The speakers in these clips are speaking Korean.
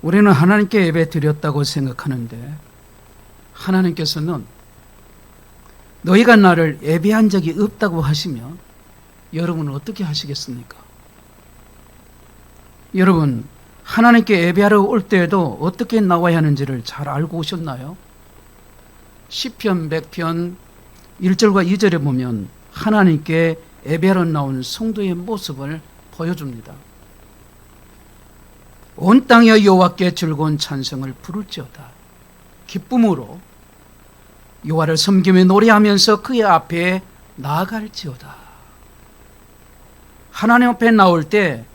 우리는 하나님께 예배 드렸다고 생각하는데 하나님께서는 너희가 나를 예배한 적이 없다고 하시면 여러분은 어떻게 하시겠습니까? 여러분, 하나님께 예배하러 올 때에도 어떻게 나와야 하는지를 잘 알고 오셨나요? 시편 100편 1절과 2절에 보면 하나님께 예배하러 나온 성도의 모습을 보여줍니다. 온 땅에 여호와께 즐거운 찬송을 부를지어다. 기쁨으로 여호와를 섬기며 노래하면서 그의 앞에 나아갈지어다. 하나님 앞에 나올 때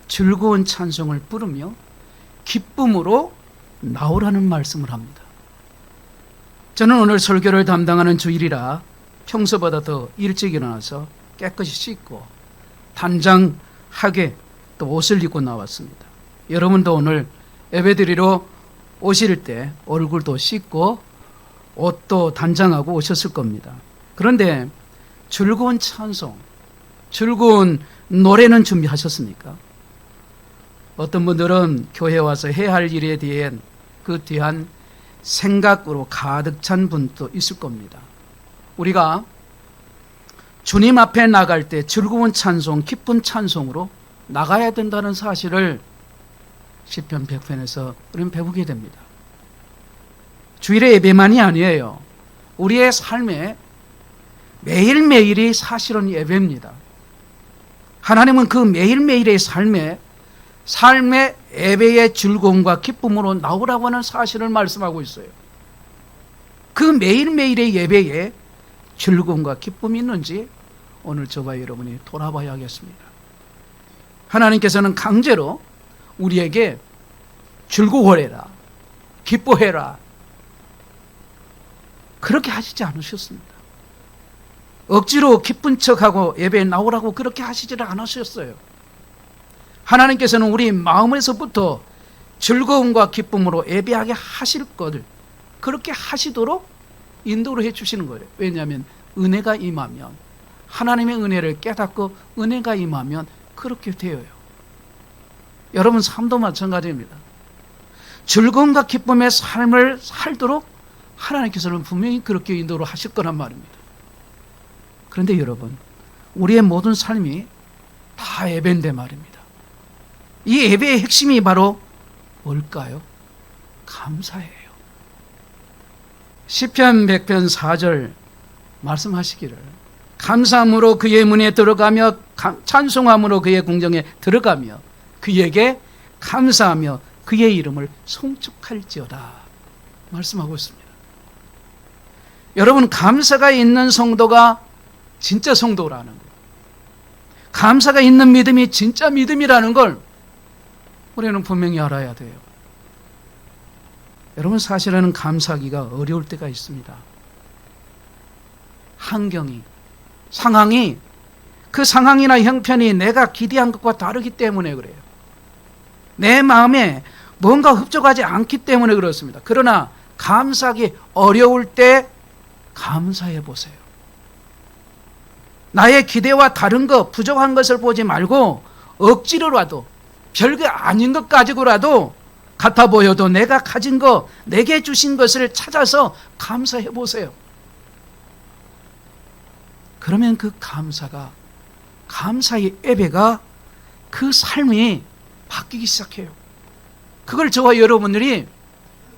즐거운 찬송을 부르며 기쁨으로 나오라는 말씀을 합니다. 저는 오늘 설교를 담당하는 주일이라 평소보다 더 일찍 일어나서 깨끗이 씻고 단장하게 또 옷을 입고 나왔습니다. 여러분도 오늘 예배드리러 오실 때 얼굴도 씻고 옷도 단장하고 오셨을 겁니다. 그런데 즐거운 찬송, 즐거운 노래는 준비하셨습니까? 어떤 분들은 교회에 와서 해야 할 일에 대한 그 뒤한 생각으로 가득 찬 분도 있을 겁니다. 우리가 주님 앞에 나갈 때 즐거운 찬송, 기쁜 찬송으로 나가야 된다는 사실을 시편 100편에서 우리는 배우게 됩니다. 주일의 예배만이 아니에요. 우리의 삶에 매일매일이 사실은 예배입니다. 하나님은 그 매일매일의 삶의 예배의 즐거움과 기쁨으로 나오라고 하는 사실을 말씀하고 있어요. 그 매일매일의 예배에 즐거움과 기쁨이 있는지 오늘 저와 여러분이 돌아봐야겠습니다. 하나님께서는 강제로 우리에게 즐거워해라, 기뻐해라 그렇게 하시지 않으셨습니다. 억지로 기쁜 척하고 예배에 나오라고 그렇게 하시지를 않으셨어요. 하나님께서는 우리 마음에서부터 즐거움과 기쁨으로 예배하게 하실 것을 그렇게 하시도록 인도를 해주시는 거예요. 왜냐하면 은혜가 임하면, 하나님의 은혜를 깨닫고 은혜가 임하면 그렇게 되어요. 여러분 삶도 마찬가지입니다. 즐거움과 기쁨의 삶을 살도록 하나님께서는 분명히 그렇게 인도를 하실 거란 말입니다. 그런데 여러분, 우리의 모든 삶이 다 예배인데 말입니다. 이 예배의 핵심이 바로 뭘까요? 감사예요. 시편 100편 4절 말씀하시기를 감사함으로 그의 문에 들어가며 찬송함으로 그의 궁정에 들어가며 그에게 감사하며 그의 이름을 송축할지어다 말씀하고 있습니다. 여러분, 감사가 있는 성도가 진짜 성도라는 것, 감사가 있는 믿음이 진짜 믿음이라는 걸 우리는 분명히 알아야 돼요. 여러분, 사실은 감사하기가 어려울 때가 있습니다. 환경이, 상황이, 그 상황이나 형편이 내가 기대한 것과 다르기 때문에 그래요. 내 마음에 뭔가 흡족하지 않기 때문에 그렇습니다. 그러나 감사하기 어려울 때 감사해 보세요. 나의 기대와 다른 것, 부족한 것을 보지 말고 억지로라도 별게 아닌 것 가지고라도 같아 보여도 내가 가진 것, 내게 주신 것을 찾아서 감사해 보세요. 그러면 그 감사의 예배가 그 삶이 바뀌기 시작해요. 그걸 저와 여러분들이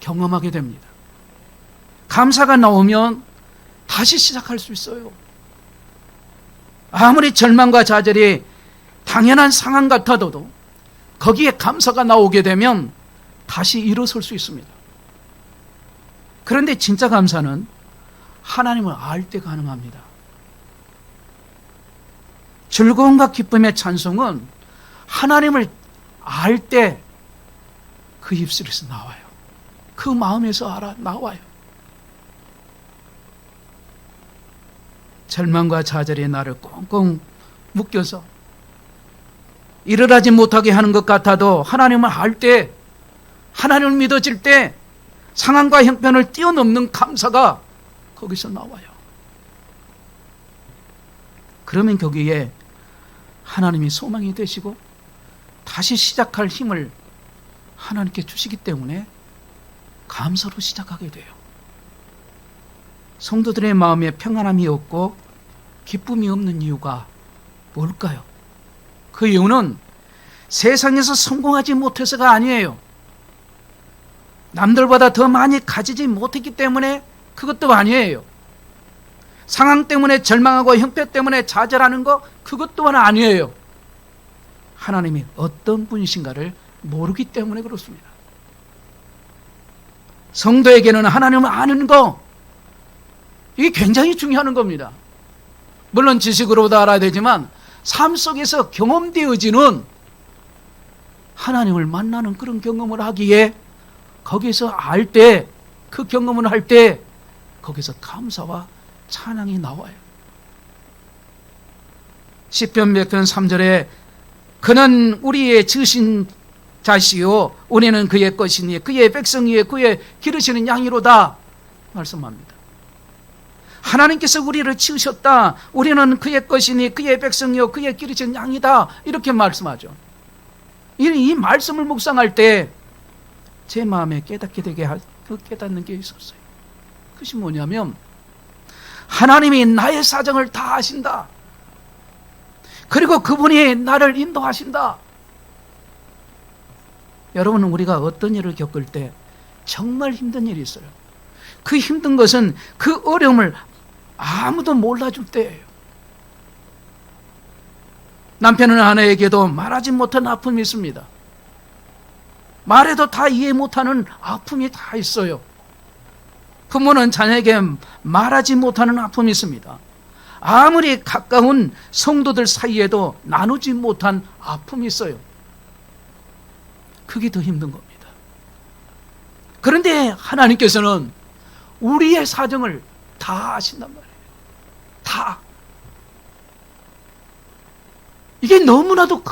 경험하게 됩니다. 감사가 나오면 다시 시작할 수 있어요. 아무리 절망과 좌절이 당연한 상황 같아도 거기에 감사가 나오게 되면 다시 일어설 수 있습니다. 그런데 진짜 감사는 하나님을 알 때 가능합니다. 즐거움과 기쁨의 찬송은 하나님을 알 때 그 입술에서 나와요. 그 마음에서 나와요. 절망과 좌절이 나를 꽁꽁 묶여서 일어나지 못하게 하는 것 같아도 하나님을 알 때, 하나님을 믿어질 때 상황과 형편을 뛰어넘는 감사가 거기서 나와요. 그러면 거기에 하나님이 소망이 되시고 다시 시작할 힘을 하나님께 주시기 때문에 감사로 시작하게 돼요. 성도들의 마음에 평안함이 없고 기쁨이 없는 이유가 뭘까요? 그 이유는 세상에서 성공하지 못해서가 아니에요. 남들보다 더 많이 가지지 못했기 때문에 그것도 아니에요. 상황 때문에 절망하고 형편 때문에 좌절하는 거 그것 또한 아니에요. 하나님이 어떤 분이신가를 모르기 때문에 그렇습니다. 성도에게는 하나님을 아는 거, 이게 굉장히 중요한 겁니다. 물론 지식으로도 알아야 되지만 삶 속에서 경험되어지는 하나님을 만나는 그런 경험을 하기에 거기서 알 때, 그 경험을 할 때 거기서 감사와 찬양이 나와요. 시편 100편 3절에 그는 우리의 지으신 자시요 우리는 그의 것이니 그의 백성이요 그의 기르시는 양이로다 말씀합니다. 하나님께서 우리를 지으셨다. 우리는 그의 것이니 그의 백성이요 그의 기르시는 양이다. 이렇게 말씀하죠. 이 말씀을 묵상할 때 제 마음에 깨닫게 되게 깨닫는 게 있었어요. 그것이 뭐냐면 하나님이 나의 사정을 다 아신다. 그리고 그분이 나를 인도하신다. 여러분, 우리가 어떤 일을 겪을 때 정말 힘든 일이 있어요. 그 힘든 것은 그 어려움을 아무도 몰라줄 때예요. 남편은 아내에게도 말하지 못한 아픔이 있습니다. 말해도 다 이해 못하는 아픔이 다 있어요. 부모는 자녀에게 말하지 못하는 아픔이 있습니다. 아무리 가까운 성도들 사이에도 나누지 못한 아픔이 있어요. 그게 더 힘든 겁니다. 그런데 하나님께서는 우리의 사정을 다 아신단 말이에요. 다. 이게 너무나도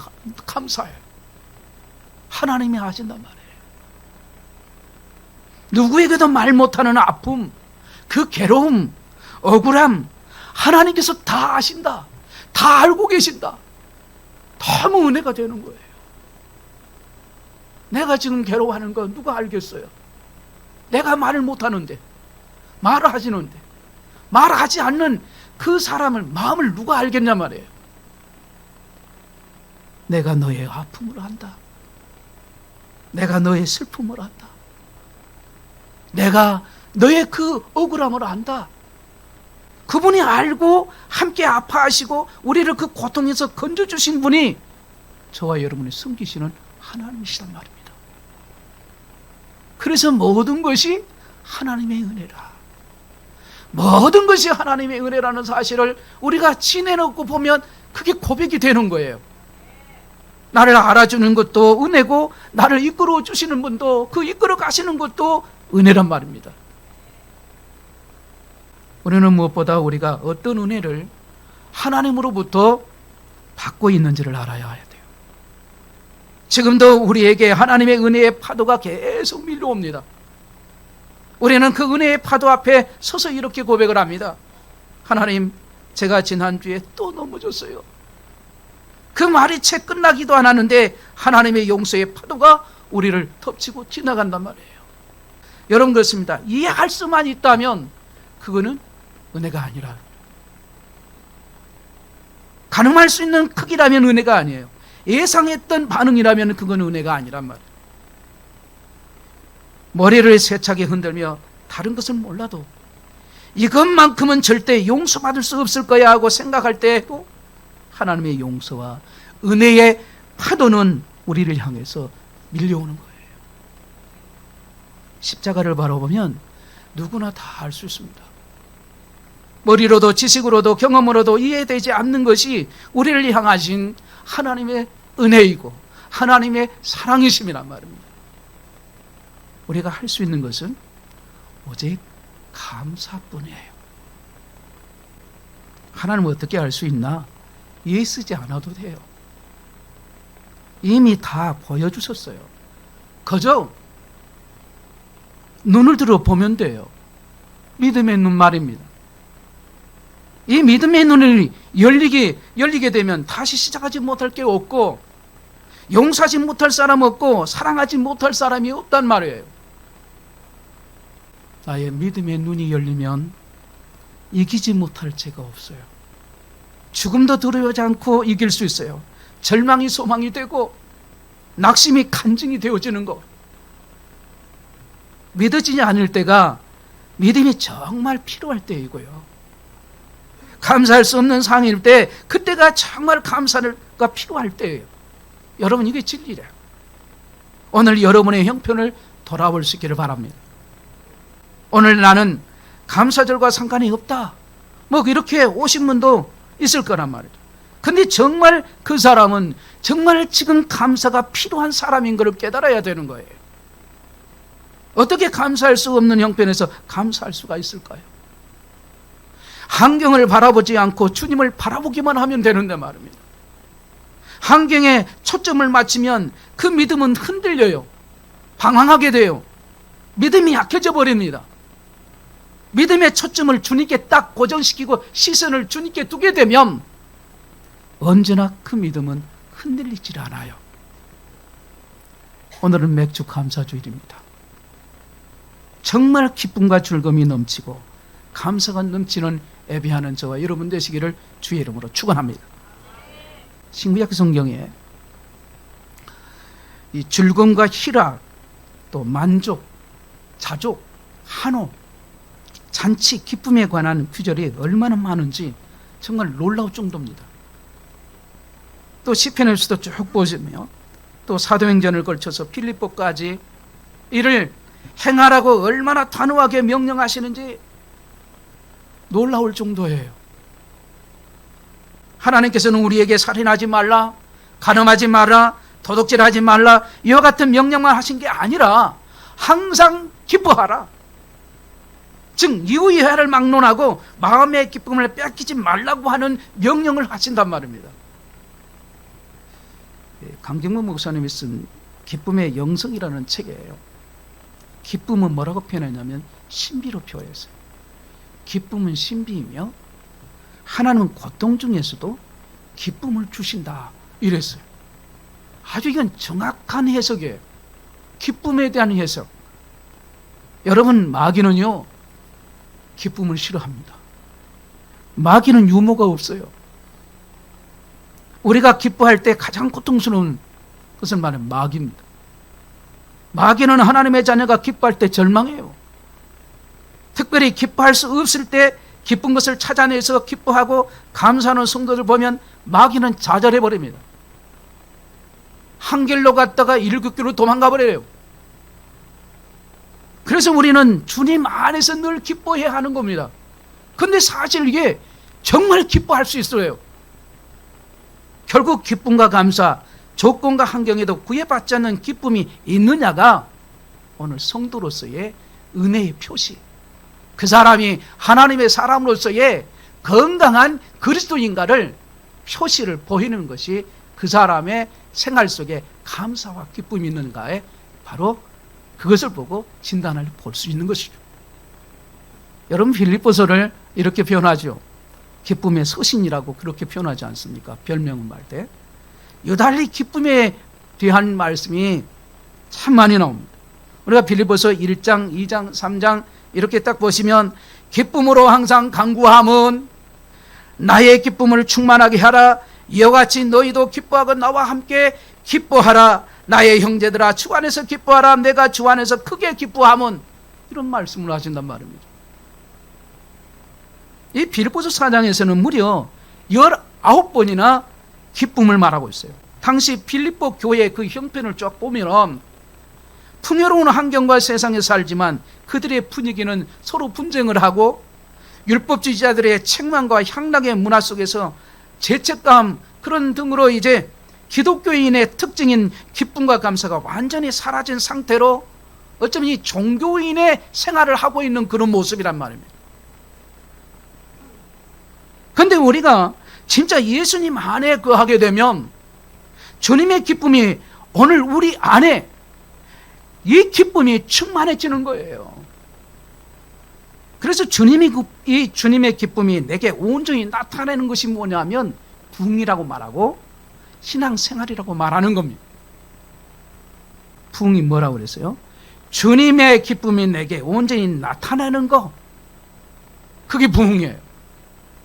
감사해요. 하나님이 아신단 말이에요. 누구에게도 말 못하는 아픔, 그 괴로움, 억울함, 하나님께서 다 아신다. 다 알고 계신다. 너무 은혜가 되는 거예요. 내가 지금 괴로워하는 거 누가 알겠어요? 내가 말을 못하는데, 말을 하시는데, 말하지 않는 그 사람을, 마음을 누가 알겠냐 말이에요. 내가 너의 아픔을 안다. 내가 너의 슬픔을 안다. 내가 너의 그 억울함을 안다. 그분이 알고 함께 아파하시고 우리를 그 고통에서 건져주신 분이 저와 여러분을 섬기시는 하나님이시란 말입니다. 그래서 모든 것이 하나님의 은혜라. 모든 것이 하나님의 은혜라는 사실을 우리가 지내놓고 보면 그게 고백이 되는 거예요. 나를 알아주는 것도 은혜고 나를 이끌어 주시는 분도 그 이끌어 가시는 것도 은혜란 말입니다. 우리는 무엇보다 우리가 어떤 은혜를 하나님으로부터 받고 있는지를 알아야 돼요. 지금도 우리에게 하나님의 은혜의 파도가 계속 밀려옵니다. 우리는 그 은혜의 파도 앞에 서서 이렇게 고백을 합니다. 하나님, 제가 지난주에 또 넘어졌어요. 그 말이 채 끝나기도 안 하는데 하나님의 용서의 파도가 우리를 덮치고 지나간단 말이에요. 여러분, 그렇습니다. 이해할 수만 있다면 그거는 은혜가 아니라, 가능할 수 있는 크기라면 은혜가 아니에요. 예상했던 반응이라면 그건 은혜가 아니란 말이에요. 머리를 세차게 흔들며 다른 것은 몰라도 이것만큼은 절대 용서받을 수 없을 거야 하고 생각할 때도 하나님의 용서와 은혜의 파도는 우리를 향해서 밀려오는 거예요. 십자가를 바라보면 누구나 다 알 수 있습니다. 머리로도 지식으로도 경험으로도 이해되지 않는 것이 우리를 향하신 하나님의 은혜이고 하나님의 사랑이심이란 말입니다. 우리가 할 수 있는 것은 오직 감사뿐이에요. 하나님을 어떻게 알 수 있나? 예 쓰지 않아도 돼요. 이미 다 보여주셨어요. 그저 눈을 들어 보면 돼요. 믿음의 눈 말입니다. 이 믿음의 눈을 열리게 되면 다시 시작하지 못할 게 없고, 용서하지 못할 사람 없고 사랑하지 못할 사람이 없단 말이에요. 나의 믿음의 눈이 열리면 이기지 못할 죄가 없어요. 죽음도 두려워하지 않고 이길 수 있어요. 절망이 소망이 되고 낙심이 간증이 되어지는 것. 믿어지지 않을 때가 믿음이 정말 필요할 때이고요. 감사할 수 없는 상황일 때 그때가 정말 감사가 필요할 때예요. 여러분, 이게 진리래요. 오늘 여러분의 형편을 돌아볼 수 있기를 바랍니다. 오늘 나는 감사절과 상관이 없다, 뭐 이렇게 오신 분도 있을 거란 말이죠. 근데 정말 그 사람은 정말 지금 감사가 필요한 사람인 것을 깨달아야 되는 거예요. 어떻게 감사할 수 없는 형편에서 감사할 수가 있을까요? 환경을 바라보지 않고 주님을 바라보기만 하면 되는데 말입니다. 환경에 초점을 맞추면 그 믿음은 흔들려요. 방황하게 돼요. 믿음이 약해져 버립니다. 믿음의 초점을 주님께 딱 고정시키고 시선을 주님께 두게 되면 언제나 그 믿음은 흔들리질 않아요. 오늘은 맥주 감사주일입니다. 정말 기쁨과 즐거움이 넘치고 감사가 넘치는 예배하는 저와 여러분 되시기를 주의 이름으로 축원합니다. 신구약 성경에 이 즐거움과 희락, 또 만족, 자족, 한호, 잔치, 기쁨에 관한 구절이 얼마나 많은지 정말 놀라울 정도입니다. 또 시편에서도 쭉 보시면 또 사도행전을 걸쳐서 빌립보까지 이를 행하라고 얼마나 단호하게 명령하시는지 놀라울 정도예요. 하나님께서는 우리에게 살인하지 말라, 간음하지 말라, 도둑질하지 말라 이와 같은 명령만 하신 게 아니라 항상 기뻐하라. 즉 이의 해를 막론하고 마음의 기쁨을 뺏기지 말라고 하는 명령을 하신단 말입니다. 강경문 목사님이 쓴 기쁨의 영성이라는 책이에요. 기쁨은 뭐라고 표현했냐면 신비로 표현했어요. 기쁨은 신비이며 하나님은 고통 중에서도 기쁨을 주신다 이랬어요. 아주 이건 정확한 해석이에요. 기쁨에 대한 해석. 여러분, 마귀는요 기쁨을 싫어합니다. 마귀는 유머가 없어요. 우리가 기뻐할 때 가장 고통스러운 것은 말하면 마귀입니다. 마귀는 하나님의 자녀가 기뻐할 때 절망해요. 특별히 기뻐할 수 없을 때 기쁜 것을 찾아내서 기뻐하고 감사하는 성도들 보면 마귀는 좌절해버립니다. 한 길로 갔다가 일곱길로 도망가 버려요. 그래서 우리는 주님 안에서 늘 기뻐해야 하는 겁니다. 근데 사실 이게 정말 기뻐할 수 있어요. 결국 기쁨과 감사, 조건과 환경에도 구애받지 않는 기쁨이 있느냐가 오늘 성도로서의 은혜의 표시, 그 사람이 하나님의 사람으로서의 건강한 그리스도인가를 표시를 보이는 것이 그 사람의 생활 속에 감사와 기쁨이 있는가에 바로 그것을 보고 진단을 볼 수 있는 것이죠. 여러분, 빌립보서를 이렇게 표현하죠. 기쁨의 서신이라고 그렇게 표현하지 않습니까? 별명은 말 때. 유달리 기쁨에 대한 말씀이 참 많이 나옵니다. 우리가 빌립보서 1장, 2장, 3장 이렇게 딱 보시면 기쁨으로 항상 간구함은 나의 기쁨을 충만하게 하라. 이와 같이 너희도 기뻐하고 나와 함께 기뻐하라. 나의 형제들아 주 안에서 기뻐하라. 내가 주 안에서 크게 기뻐함은, 이런 말씀을 하신단 말입니다. 이 빌립보서 4장에서는 무려 19번이나 기쁨을 말하고 있어요. 당시 빌립보 교회의 그 형편을 쭉 보면 풍요로운 환경과 세상에 살지만 그들의 분위기는 서로 분쟁을 하고 율법주의자들의 책망과 향락의 문화 속에서 죄책감 그런 등으로 이제 기독교인의 특징인 기쁨과 감사가 완전히 사라진 상태로 어쩌면 이 종교인의 생활을 하고 있는 그런 모습이란 말입니다. 그런데 우리가 진짜 예수님 안에 거하게 되면 주님의 기쁨이 오늘 우리 안에 이 기쁨이 충만해지는 거예요. 그래서 이 주님의 기쁨이 내게 온전히 나타내는 것이 뭐냐면 부흥이라고 말하고 신앙생활이라고 말하는 겁니다. 부흥이 뭐라고 그랬어요? 주님의 기쁨이 내게 온전히 나타나는 거. 그게 부흥이에요.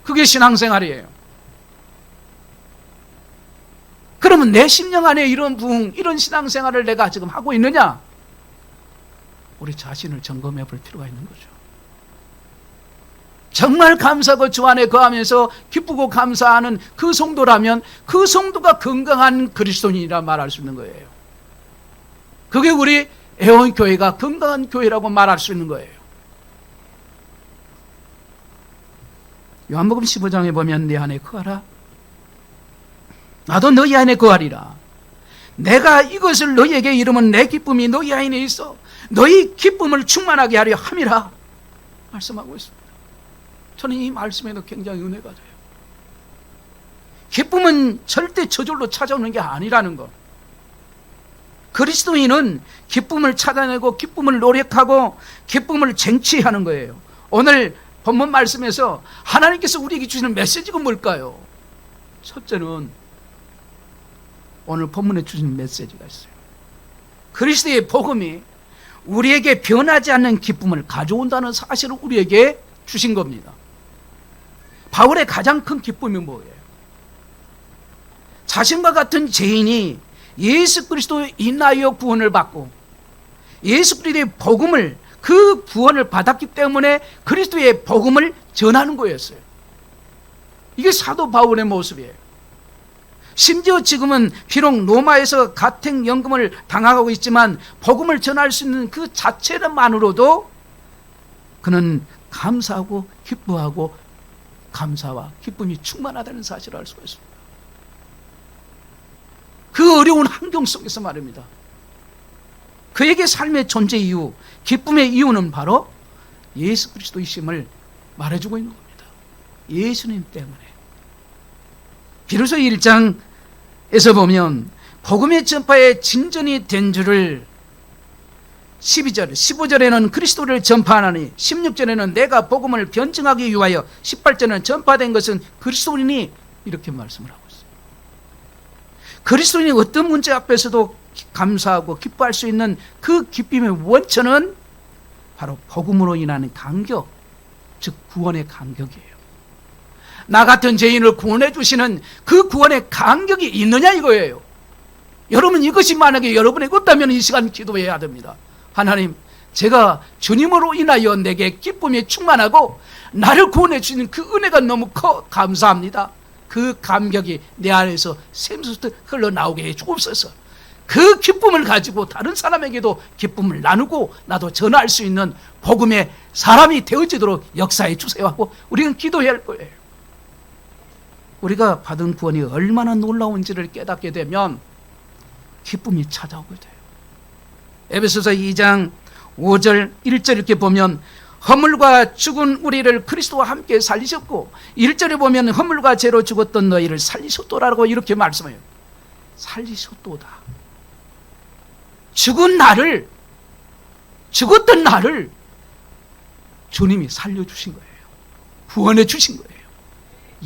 그게 신앙생활이에요. 그러면 내 심령 안에 이런 부흥, 이런 신앙생활을 내가 지금 하고 있느냐? 우리 자신을 점검해 볼 필요가 있는 거죠. 정말 감사하고 주 안에 거하면서 기쁘고 감사하는 그 성도라면 그 성도가 건강한 그리스도인이라 말할 수 있는 거예요. 그게 우리 애원교회가 건강한 교회라고 말할 수 있는 거예요. 요한복음 15장에 보면 내 안에 거하라. 나도 너희 안에 거하리라. 내가 이것을 너희에게 이르면 내 기쁨이 너희 안에 있어 너희 기쁨을 충만하게 하려 함이라 말씀하고 있습니다. 저는 이 말씀에도 굉장히 은혜가 돼요. 기쁨은 절대 저절로 찾아오는 게 아니라는 것. 그리스도인은 기쁨을 찾아내고 기쁨을 노력하고 기쁨을 쟁취하는 거예요. 오늘 본문 말씀에서 하나님께서 우리에게 주시는 메시지가 뭘까요? 첫째는 오늘 본문에 주시는 메시지가 있어요. 그리스도의 복음이 우리에게 변하지 않는 기쁨을 가져온다는 사실을 우리에게 주신 겁니다. 바울의 가장 큰 기쁨이 뭐예요? 자신과 같은 죄인이 예수 그리스도의 인하여 구원을 받고 예수 그리스도의 복음을 그 구원을 받았기 때문에 그리스도의 복음을 전하는 거였어요. 이게 사도 바울의 모습이에요. 심지어 지금은 비록 로마에서 가택연금을 당하고 있지만 복음을 전할 수 있는 그 자체만으로도 그는 감사하고 기뻐하고 감사와 기쁨이 충만하다는 사실을 알 수가 있습니다. 그 어려운 환경 속에서 말입니다. 그에게 삶의 존재 이유, 기쁨의 이유는 바로 예수 그리스도이심을 말해주고 있는 겁니다. 예수님 때문에. 비로소 1장에서 보면 복음의 전파에 진전이 된 줄을 12절, 15절에는 그리스도를 전파하나니 16절에는 내가 복음을 변증하기 위하여 18절에는 전파된 것은 그리스도이니 이렇게 말씀을 하고 있어요. 그리스도인이 어떤 문제 앞에서도 감사하고 기뻐할 수 있는 그 기쁨의 원천은 바로 복음으로 인하는 간격, 즉 구원의 간격이에요. 나 같은 죄인을 구원해 주시는 그 구원의 간격이 있느냐 이거예요. 여러분 이것이 만약에 여러분에게 없다면 이 시간 기도해야 됩니다. 하나님, 제가 주님으로 인하여 내게 기쁨이 충만하고 나를 구원해 주시는 그 은혜가 너무 커 감사합니다. 그 감격이 내 안에서 샘솟듯 흘러나오게 해 주옵소서. 그 기쁨을 가지고 다른 사람에게도 기쁨을 나누고 나도 전할 수 있는 복음의 사람이 되어지도록 역사해 주세요 하고 우리는 기도해야 할 거예요. 우리가 받은 구원이 얼마나 놀라운지를 깨닫게 되면 기쁨이 찾아오게 돼요. 에베소서 2장 5절 1절 이렇게 보면 허물과 죽은 우리를 그리스도와 함께 살리셨고 1절에 보면 허물과 죄로 죽었던 너희를 살리셨도라고 이렇게 말씀해요. 살리셨도다. 죽었던 나를 주님이 살려주신 거예요. 구원해 주신 거예요.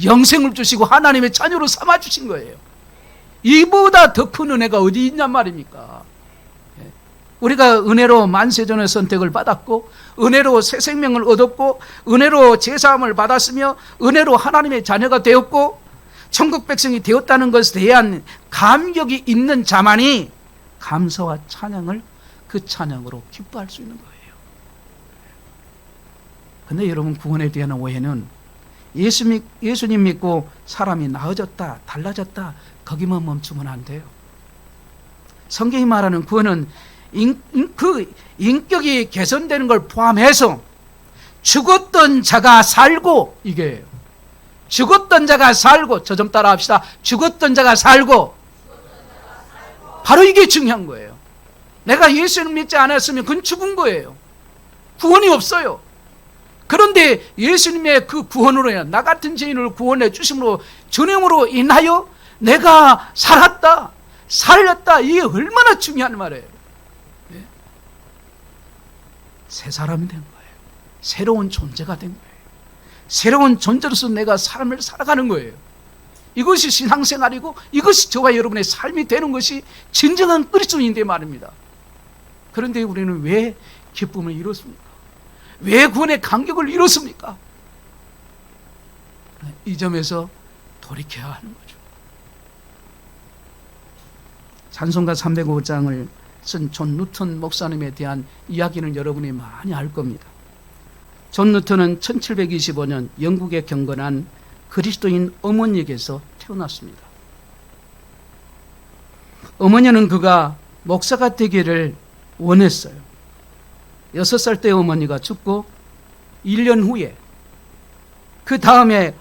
영생을 주시고 하나님의 자녀로 삼아주신 거예요. 이보다 더 큰 은혜가 어디 있냔 말입니까? 우리가 은혜로 만세전의 선택을 받았고 은혜로 새 생명을 얻었고 은혜로 제사함을 받았으며 은혜로 하나님의 자녀가 되었고 천국 백성이 되었다는 것에 대한 감격이 있는 자만이 감사와 찬양을 그 찬양으로 기뻐할 수 있는 거예요. 그런데 여러분 구원에 대한 오해는 예수님 믿고 사람이 나아졌다 달라졌다 거기만 멈추면 안 돼요. 성경이 말하는 구원은 그 인격이 개선되는 걸 포함해서 죽었던 자가 살고 이게요. 죽었던 자가 살고 저 좀 따라 합시다. 죽었던 자가 살고 바로 이게 중요한 거예요. 내가 예수를 믿지 않았으면 그건 죽은 거예요. 구원이 없어요. 그런데 예수님의 그 구원으로 인해 나 같은 죄인을 구원해 주심으로 주님으로 인하여 내가 살았다 살렸다 이게 얼마나 중요한 말이에요. 네? 새 사람이 된 거예요. 새로운 존재가 된 거예요. 새로운 존재로서 내가 삶을 살아가는 거예요. 이것이 신앙생활이고 이것이 저와 여러분의 삶이 되는 것이 진정한 그리스도인인데 말입니다. 그런데 우리는 왜 기쁨을 잃었습니까? 왜 구원의 감격을 잃었습니까? 이 점에서 돌이켜야 하는 거죠. 찬송가 305장을 쓴 존 누턴 목사님에 대한 이야기는 여러분이 많이 알 겁니다. 존 누턴은 1725년 영국에 경건한 그리스도인 어머니에게서 태어났습니다. 어머니는 그가 목사가 되기를 원했어요. 6살 때 어머니가 죽고 1년 후에 그 다음에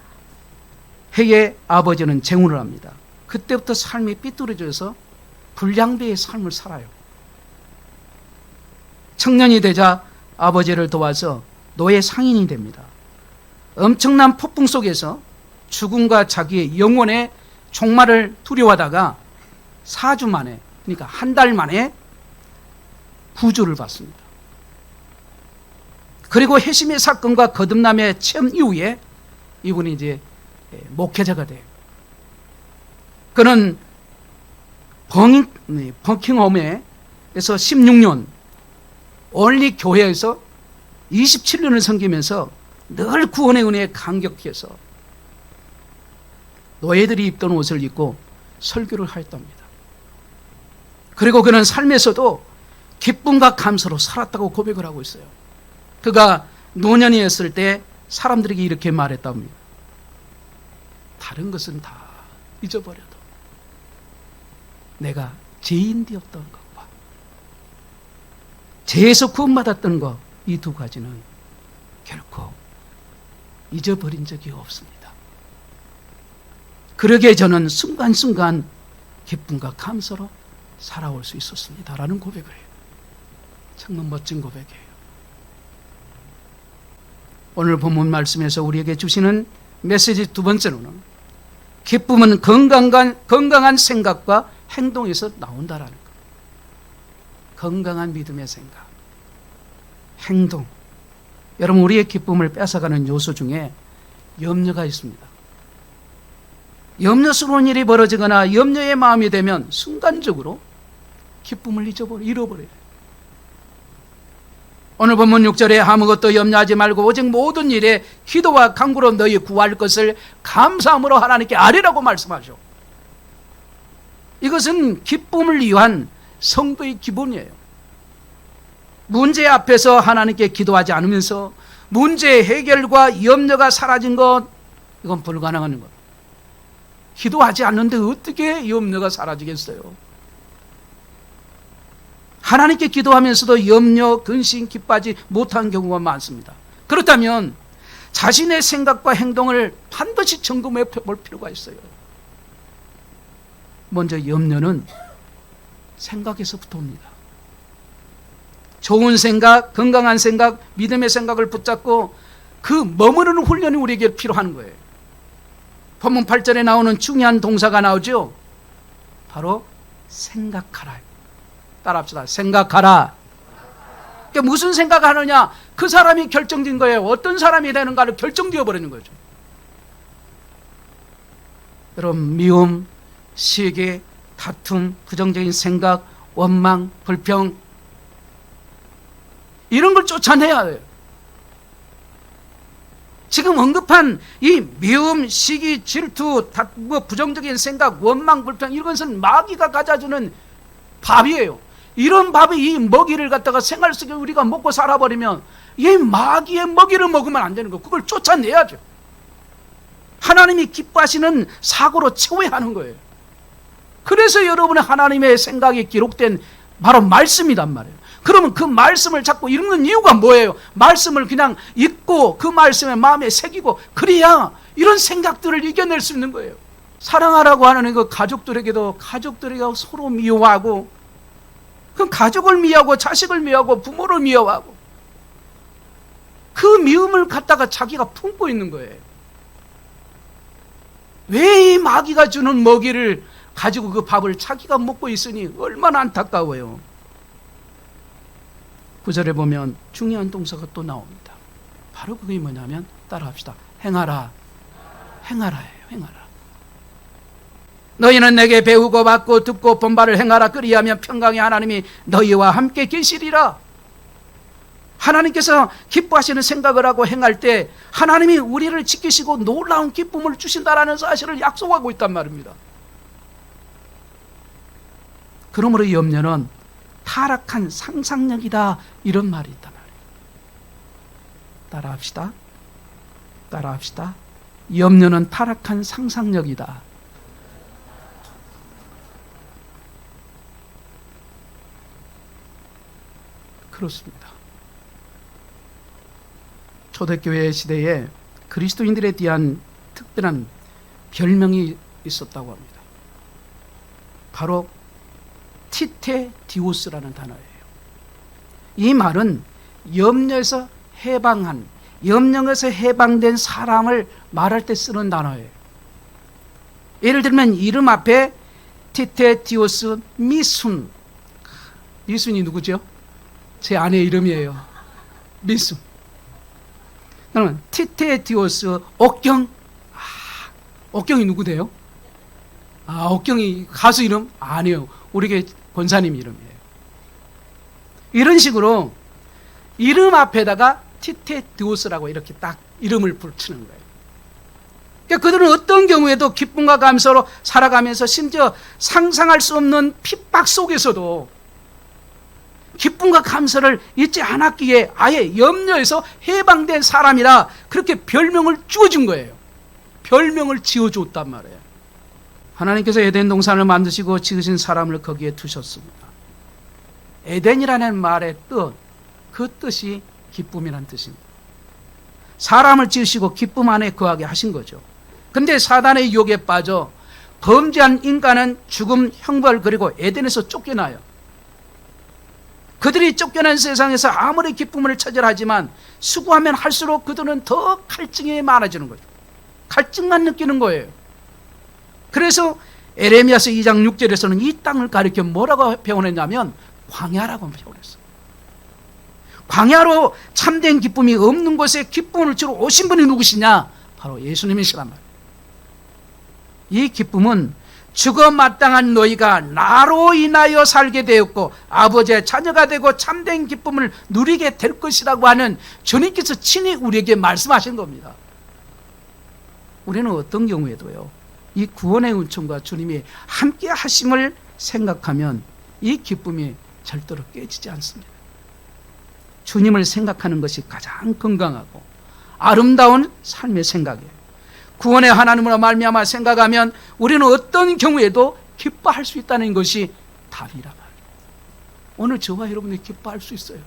해에 아버지는 재혼을 합니다. 그때부터 삶이 삐뚤어져서 불량배의 삶을 살아요. 청년이 되자 아버지를 도와서 노예 상인이 됩니다. 엄청난 폭풍 속에서 죽음과 자기의 영혼의 종말을 두려워하다가 4주 만에, 그러니까 한 달 만에 구조를 받습니다. 그리고 해심의 사건과 거듭남의 체험 이후에 이분이 이제 목회자가 돼요. 그는 버킹엄에서 16년, 올리 교회에서 27년을 섬기면서 늘 구원의 은혜에 감격해서 노예들이 입던 옷을 입고 설교를 하였답니다. 그리고 그는 삶에서도 기쁨과 감사로 살았다고 고백을 하고 있어요. 그가 노년이었을 때 사람들에게 이렇게 말했답니다. 다른 것은 다 잊어버려도 내가 죄인 되었던 것과 죄에서 구원받았던 것, 이 두 가지는 결코 잊어버린 적이 없습니다. 그러기에 저는 순간순간 기쁨과 감사로 살아올 수 있었습니다 라는 고백을 해요. 정말 멋진 고백이에요. 오늘 본문 말씀에서 우리에게 주시는 메시지 두 번째로는 기쁨은 건강한 생각과 행동에서 나온다라는 것. 건강한 믿음의 생각, 행동. 여러분, 우리의 기쁨을 뺏어가는 요소 중에 염려가 있습니다. 염려스러운 일이 벌어지거나 염려의 마음이 되면 순간적으로 기쁨을 잃어버려요. 오늘 본문 6절에 아무것도 염려하지 말고 오직 모든 일에 기도와 간구로 너희 구할 것을 감사함으로 하나님께 아뢰라고 말씀하죠. 이것은 기쁨을 위한 성도의 기본이에요. 문제 앞에서 하나님께 기도하지 않으면서 문제 해결과 염려가 사라진 것, 이건 불가능한 것. 기도하지 않는데 어떻게 염려가 사라지겠어요? 하나님께 기도하면서도 염려, 근심, 기뻐하지 못한 경우가 많습니다. 그렇다면 자신의 생각과 행동을 반드시 점검해 볼 필요가 있어요. 먼저 염려는 생각에서부터 옵니다. 좋은 생각, 건강한 생각, 믿음의 생각을 붙잡고 그 머무르는 훈련이 우리에게 필요한 거예요. 본문 8절에 나오는 중요한 동사가 나오죠. 바로 생각하라. 따라합시다. 생각하라. 그러니까 무슨 생각하느냐? 그 사람이 결정된 거예요. 어떤 사람이 되는가를 결정되어 버리는 거죠. 여러분, 미움, 시기, 다툼, 부정적인 생각, 원망, 불평, 이런 걸 쫓아내야 돼요. 지금 언급한 이 미움, 시기, 질투, 부정적인 생각, 원망, 불평, 이것은 마귀가 가져주는 밥이에요. 이런 밥이 이 먹이를 갖다가 생활 속에 우리가 먹고 살아버리면 이 마귀의 먹이를 먹으면 안 되는 거예요. 그걸 쫓아내야죠. 하나님이 기뻐하시는 사고로 채워야 하는 거예요. 그래서 여러분의 하나님의 생각이 기록된 바로 말씀이란 말이에요. 그러면 그 말씀을 자꾸 읽는 이유가 뭐예요? 말씀을 그냥 읽고 그 말씀에 마음에 새기고 그래야 이런 생각들을 이겨낼 수 있는 거예요. 사랑하라고 하는 그 가족들에게도 서로 미워하고, 그 가족을 미워하고 자식을 미워하고 부모를 미워하고 그 미움을 갖다가 자기가 품고 있는 거예요. 왜 이 마귀가 주는 먹이를 가지고 그 밥을 자기가 먹고 있으니 얼마나 안타까워요. 9절에 보면 중요한 동사가 또 나옵니다. 바로 그게 뭐냐면 따라합시다. 행하라. 행하라예요. 행하라. 너희는 내게 배우고 받고 듣고 본바를 행하라. 그리하면 평강의 하나님이 너희와 함께 계시리라. 하나님께서 기뻐하시는 생각을 하고 행할 때 하나님이 우리를 지키시고 놀라운 기쁨을 주신다라는 사실을 약속하고 있단 말입니다. 그러므로 염려는 타락한 상상력이다, 이런 말이 있단 말이에요. 따라합시다. 따라합시다. 염려는 타락한 상상력이다. 그렇습니다. 초대교회 시대에 그리스도인들에 대한 특별한 별명이 있었다고 합니다. 바로 티테디오스라는 단어예요. 이 말은 염려에서 해방한, 염려에서 해방된 사람을 말할 때 쓰는 단어예요. 예를 들면 이름 앞에 티테디오스 미순. 미순이 누구죠? 제 아내 이름이에요. 미순. 그러면 티테디오스 옥경. 옥경이 누구대요? 옥경이 가수 이름? 아니에요. 우리 교회 권사님 이름이에요. 이런 식으로 이름 앞에다가 티테디오스라고 이렇게 딱 이름을 붙이는 거예요. 그러니까 그들은 어떤 경우에도 기쁨과 감사로 살아가면서 심지어 상상할 수 없는 핍박 속에서도 기쁨과 감사를 잊지 않았기에 아예 염려에서 해방된 사람이라 그렇게 별명을 주어준 거예요. 별명을 지어줬단 말이에요. 하나님께서 에덴 동산을 만드시고 지으신 사람을 거기에 두셨습니다. 에덴이라는 말의 뜻, 그 뜻이 기쁨이라는 뜻입니다. 사람을 지으시고 기쁨 안에 거하게 하신 거죠. 근데 사단의 유혹에 빠져 범죄한 인간은 죽음, 형벌, 그리고 에덴에서 쫓겨나요. 그들이 쫓겨난 세상에서 아무리 기쁨을 찾으려 하지만 수고하면 할수록 그들은 더 갈증이 많아지는 거죠. 갈증만 느끼는 거예요. 그래서 에레미야서 2장 6절에서는 이 땅을 가리켜 뭐라고 표현했냐면 광야라고 표현했어요. 광야로 참된 기쁨이 없는 곳에 기쁨을 주러 오신 분이 누구시냐? 바로 예수님이시란 말이에요. 이 기쁨은 죽어 마땅한 너희가 나로 인하여 살게 되었고 아버지의 자녀가 되고 참된 기쁨을 누리게 될 것이라고 하는 주님께서 친히 우리에게 말씀하신 겁니다. 우리는 어떤 경우에도요, 이 구원의 은총과 주님이 함께 하심을 생각하면 이 기쁨이 절대로 깨지지 않습니다. 주님을 생각하는 것이 가장 건강하고 아름다운 삶의 생각이에요. 구원의 하나님으로 말미암아 생각하면 우리는 어떤 경우에도 기뻐할 수 있다는 것이 답이라 말이에요. 오늘 저와 여러분이 기뻐할 수 있어요.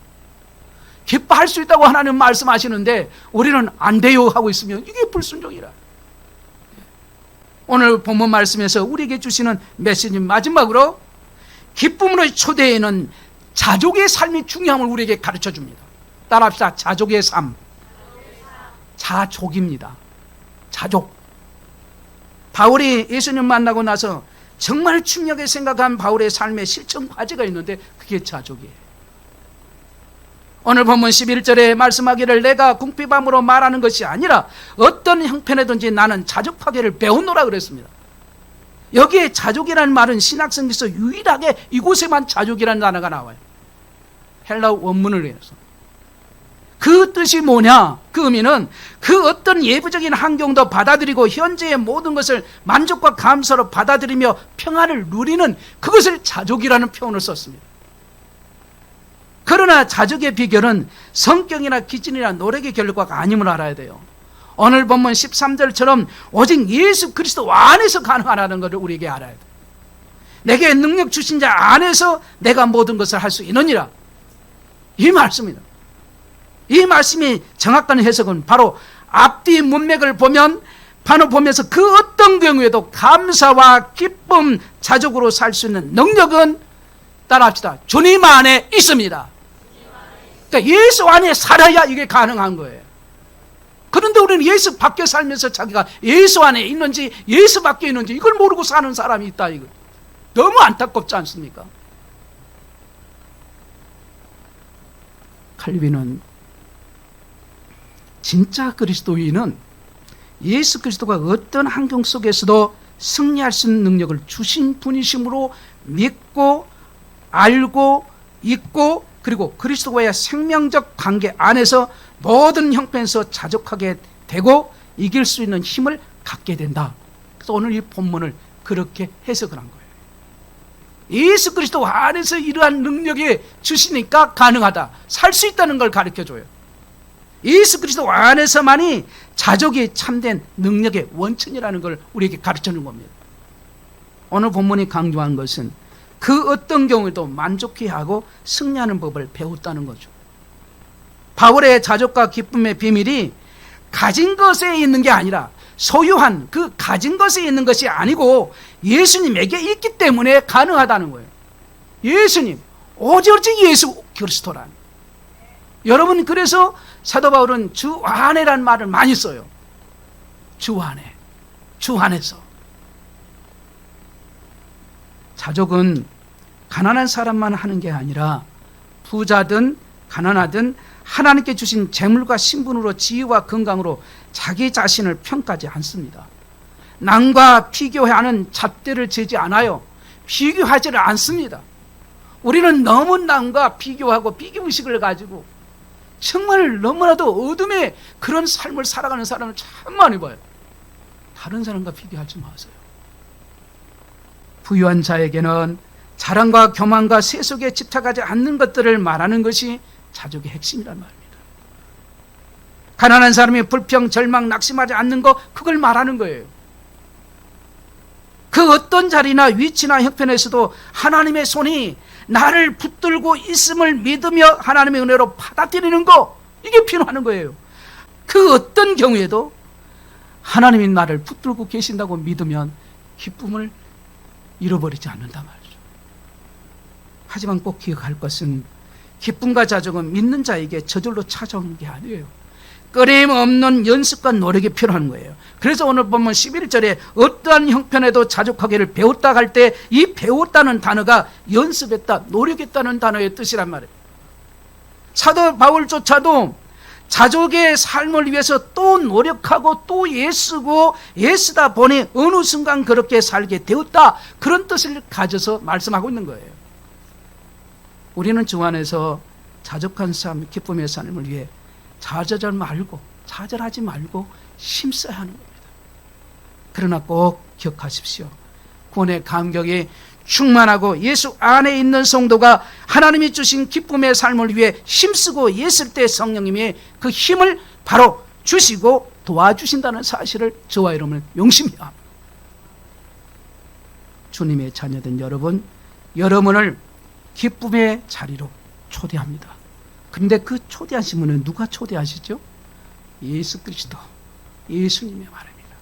기뻐할 수 있다고 하나님 말씀하시는데 우리는 안 돼요 하고 있으면 이게 불순종이라. 오늘 본문 말씀에서 우리에게 주시는 메시지 마지막으로 기쁨으로 초대에는 자족의 삶이 중요함을 우리에게 가르쳐 줍니다. 따라합시다. 자족의 삶. 자족입니다. 자족. 바울이 예수님 만나고 나서 정말 중요하게 생각한 바울의 삶의 실천 과제가 있는데 그게 자족이에요. 오늘 본문 11절에 말씀하기를 내가 궁핍함으로 말하는 것이 아니라 어떤 형편에든지 나는 자족하기를 배우노라 그랬습니다. 여기에 자족이라는 말은 신약성경에서 유일하게 이곳에만 자족이라는 단어가 나와요. 헬라어 원문을 위해서. 그 뜻이 뭐냐? 그 의미는 그 어떤 예부적인 환경도 받아들이고 현재의 모든 것을 만족과 감사로 받아들이며 평안을 누리는 그것을 자족이라는 표현을 썼습니다. 그러나 자족의 비결은 성격이나 기질이나 노력의 결과가 아님을 알아야 돼요. 오늘 본문 13절처럼 오직 예수 그리스도 안에서 가능하다는 것을 우리에게 알아야 돼요. 내게 능력 주신 자 안에서 내가 모든 것을 할 수 있느니라. 이 말씀입니다. 이 말씀이 정확한 해석은 바로 앞뒤 문맥을 보면 바로 보면서 그 어떤 경우에도 감사와 기쁨, 자족으로 살 수 있는 능력은 따라합시다. 주님 안에 있습니다. 그러니까 예수 안에 살아야 이게 가능한 거예요. 그런데 우리는 예수 밖에 살면서 자기가 예수 안에 있는지 예수 밖에 있는지 이걸 모르고 사는 사람이 있다. 이거 너무 안타깝지 않습니까? 칼빈은 진짜 그리스도인은 예수 그리스도가 어떤 환경 속에서도 승리할 수 있는 능력을 주신 분이심으로 믿고 알고 있고, 그리고 그리스도와의 생명적 관계 안에서 모든 형편에서 자족하게 되고 이길 수 있는 힘을 갖게 된다. 그래서 오늘 이 본문을 그렇게 해석을 한 거예요. 예수 그리스도 안에서 이러한 능력이 주시니까 가능하다, 살 수 있다는 걸 가르쳐줘요. 예수 그리스도 안에서만이 자족이 참된 능력의 원천이라는 걸 우리에게 가르쳐주는 겁니다. 오늘 본문이 강조한 것은 그 어떤 경우에도 만족해하고 승리하는 법을 배웠다는 거죠. 바울의 자족과 기쁨의 비밀이 가진 것에 있는 게 아니라 소유한 그 가진 것에 있는 것이 아니고 예수님에게 있기 때문에 가능하다는 거예요. 예수님, 오직 예수 그리스도란. 여러분, 그래서 사도 바울은 주 안에란 말을 많이 써요. 주 안에, 주 안에서. 자족은 가난한 사람만 하는 게 아니라 부자든 가난하든 하나님께 주신 재물과 신분으로 지위와 건강으로 자기 자신을 평가하지 않습니다. 남과 비교하는 잣대를 재지 않아요. 비교하지를 않습니다. 우리는 너무 남과 비교하고 비교의식을 가지고 정말 너무나도 어둠의 그런 삶을 살아가는 사람을 참 많이 봐요. 다른 사람과 비교하지 마세요. 부유한 자에게는 자랑과 교만과 세속에 집착하지 않는 것들을 말하는 것이 자족의 핵심이란 말입니다. 가난한 사람이 불평, 절망, 낙심하지 않는 것, 그걸 말하는 거예요. 그 어떤 자리나 위치나 형편에서도 하나님의 손이 나를 붙들고 있음을 믿으며 하나님의 은혜로 받아들이는 거, 이게 필요하는 거예요. 그 어떤 경우에도 하나님이 나를 붙들고 계신다고 믿으면 기쁨을 잃어버리지 않는다 말이죠. 하지만 꼭 기억할 것은 기쁨과 자족은 믿는 자에게 저절로 찾아오는 게 아니에요. 끊임없는 연습과 노력이 필요한 거예요. 그래서 오늘 보면 11절에 어떠한 형편에도 자족하기를 배웠다 할 때 이 배웠다는 단어가 연습했다, 노력했다는 단어의 뜻이란 말이에요. 사도 바울조차도 자족의 삶을 위해서 또 노력하고 또 애쓰고 애쓰다 보니 어느 순간 그렇게 살게 되었다, 그런 뜻을 가져서 말씀하고 있는 거예요. 우리는 주 안에서 자족한 삶, 기쁨의 삶을 위해 좌절하지 말고 힘써야 하는 겁니다. 그러나 꼭 기억하십시오. 구원의 감격이 충만하고 예수 안에 있는 성도가 하나님이 주신 기쁨의 삶을 위해 힘쓰고 애쓸 때 성령님이 그 힘을 바로 주시고 도와주신다는 사실을 저와 여러분은 명심해야 합니다. 주님의 자녀된 여러분을 기쁨의 자리로 초대합니다. 그런데 그 초대하신 분은 누가 초대하시죠? 예수 그리스도, 예수님의 말입니다.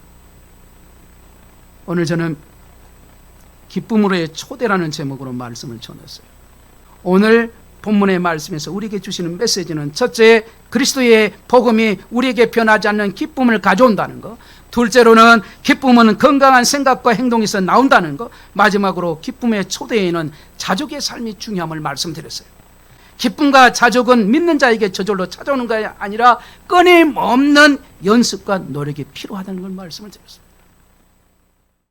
오늘 저는 기쁨으로의 초대라는 제목으로 말씀을 전했어요. 오늘 본문의 말씀에서 우리에게 주시는 메시지는 첫째, 그리스도의 복음이 우리에게 변하지 않는 기쁨을 가져온다는 것. 둘째로는 기쁨은 건강한 생각과 행동에서 나온다는 것. 마지막으로 기쁨의 초대에는 자족의 삶이 중요함을 말씀드렸어요. 기쁨과 자족은 믿는 자에게 저절로 찾아오는 것이 아니라 끊임없는 연습과 노력이 필요하다는 걸 말씀을 드렸습니다.